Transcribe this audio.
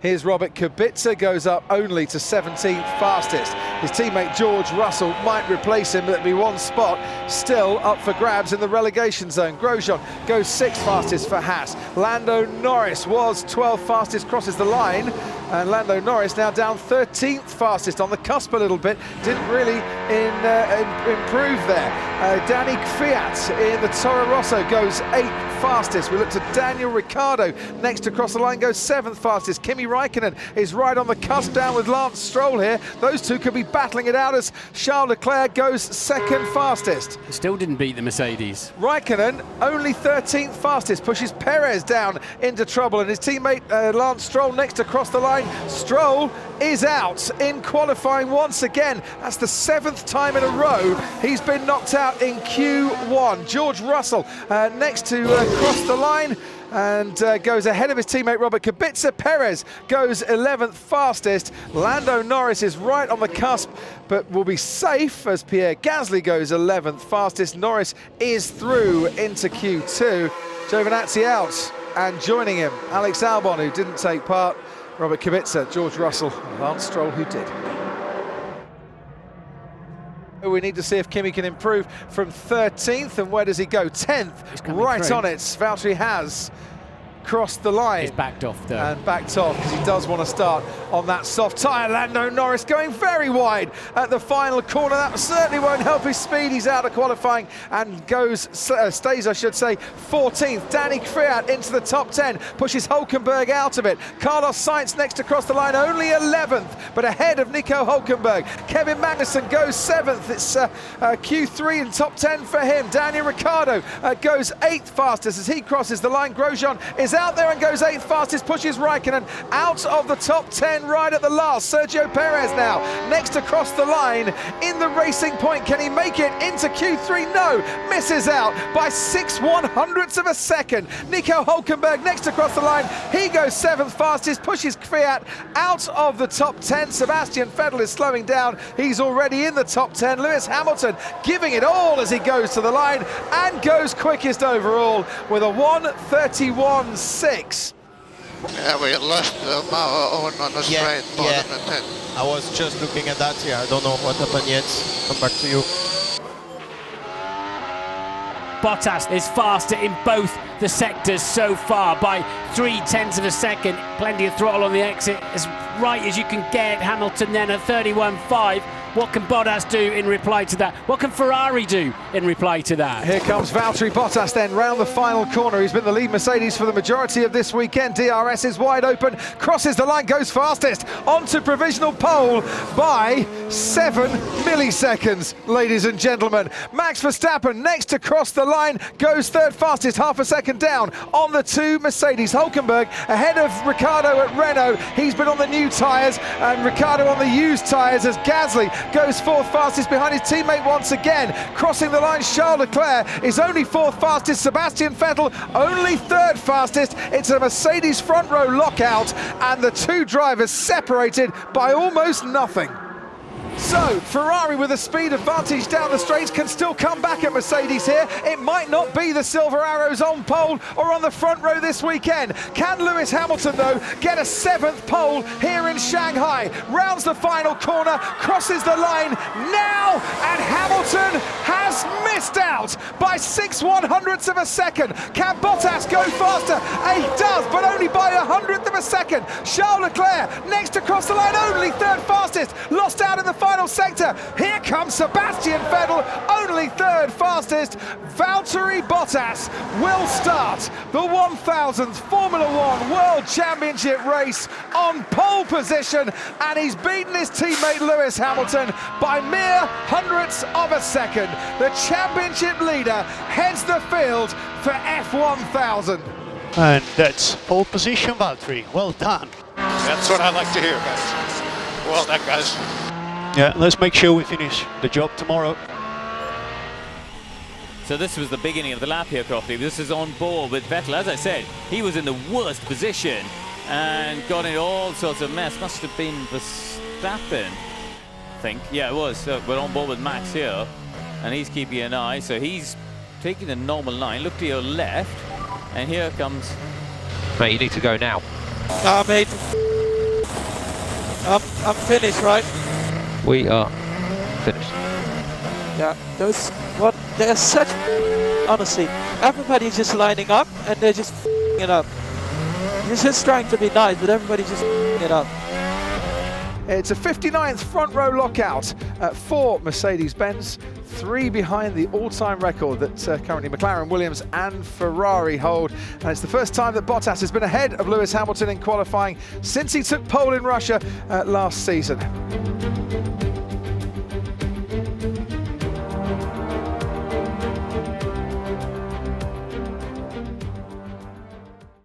Here's Robert Kubica, goes up only to 17th fastest. His teammate George Russell might replace him, but it'll be one spot still up for grabs in the relegation zone. Grosjean goes 6th fastest for Haas. Lando Norris was 12th fastest, crosses the line, and Lando Norris now down 13th fastest, on the cusp a little bit, didn't really improve there. Danny Kvyat in the Toro Rosso goes 8th fastest. We look to Daniel Ricciardo next to cross the line, goes 7th fastest. Kimi Raikkonen is right on the cusp, down with Lance Stroll here. Those two could be battling it out as Charles Leclerc goes 2nd fastest. He still didn't beat the Mercedes. Raikkonen only 13th fastest, pushes Perez down into trouble, and his teammate Lance Stroll next to cross the line. Stroll is out in qualifying once again. That's the 7th time in a row he's been knocked out in Q1. George Russell next to cross the line and goes ahead of his teammate Robert Kubica. Perez goes 11th fastest. Lando Norris is right on the cusp, but will be safe as Pierre Gasly goes 11th fastest. Norris is through into Q2. Giovinazzi out, and joining him, Alex Albon, who didn't take part, Robert Kubica, George Russell, Lance Stroll, who did. We need to see if Kimi can improve from 13th, and where does he go? 10th, right through. On it. Valtteri has crossed the line. He's backed off though. And backed off because he does want to start on that soft tyre. Lando Norris going very wide at the final corner. That certainly won't help his speed. He's out of qualifying and goes, stays I should say, 14th. Danny Kvyat into the top 10, pushes Hulkenberg out of it. Carlos Sainz next to cross the line, only 11th, but ahead of Nico Hulkenberg. Kevin Magnussen goes 7th. It's Q3 and top 10 for him. Daniel Ricciardo goes 8th fastest as he crosses the line. Grosjean is out there and goes 8th fastest, pushes Raikkonen out of the top 10 right at the last. Sergio Perez now next to cross the line in the Racing Point. Can he make it into Q3? No, misses out by 6/100ths of a second. Nico Hulkenberg next to cross the line. He goes 7th fastest, pushes Kvyat out of the top 10. Sebastian Vettel is slowing down. He's already in the top 10. Lewis Hamilton giving it all as he goes to the line and goes quickest overall with a 1:31.6. Yeah, we lost Mao on the straight, more than 10. I was just looking at that, I don't know what happened yet. Come back to you. Bottas is faster in both the sectors so far by 0.3 of a second. Plenty of throttle on the exit, as right as you can get. Hamilton then at 31.5. What can Bottas do in reply to that? What can Ferrari do in reply to that? Here comes Valtteri Bottas then round the final corner. He's been the lead Mercedes for the majority of this weekend. DRS is wide open, crosses the line, goes fastest onto provisional pole by 7 milliseconds, ladies and gentlemen. Max Verstappen next to cross the line goes 3rd fastest, half a second down on the 2 Mercedes. Hulkenberg ahead of Ricciardo at Renault. He's been on the new tyres and Ricciardo on the used tyres as Gasly goes 4th fastest behind his teammate once again. Crossing the line, Charles Leclerc is only 4th fastest. Sebastian Vettel only 3rd fastest. It's a Mercedes front row lockout and the two drivers separated by almost nothing. So, Ferrari with a speed advantage down the straights can still come back at Mercedes here. It might not be the Silver Arrows on pole or on the front row this weekend. Can Lewis Hamilton, though, get a 7th pole here in Shanghai? Rounds the final corner, crosses the line now, and Hamilton has missed out by 6/100ths of a second. Can Bottas go faster? He does, but only by 100th of a second. Charles Leclerc next to cross the line, only 3rd fastest, lost out in the final sector. Here comes Sebastian Vettel, only 3rd fastest. Valtteri Bottas will start the 1000th Formula One World Championship race on pole position, and he's beaten his teammate Lewis Hamilton by mere hundredths of a second. The championship leader heads the field for F1000. And that's pole position, Valtteri. Well done. That's what I like to hear, guys. Well done, guys. Yeah, let's make sure we finish the job tomorrow. So this was the beginning of the lap here, Crofty. This is on board with Vettel. As I said, he was in the worst position and got in all sorts of mess. Must have been Verstappen, I think. Yeah, it was. So we're on board with Max here, and he's keeping an eye. So he's taking the normal line. Look to your left, and here comes... Mate, you need to go now. Mate. I'm finished, right? We are finished. Yeah, they're such, honestly, everybody's just lining up and they're just it up. You're just trying to be nice, but everybody's just it up. It's a 59th front row lockout for Mercedes-Benz, 3 behind the all-time record that currently McLaren, Williams and Ferrari hold. And it's the first time that Bottas has been ahead of Lewis Hamilton in qualifying since he took pole in Russia last season.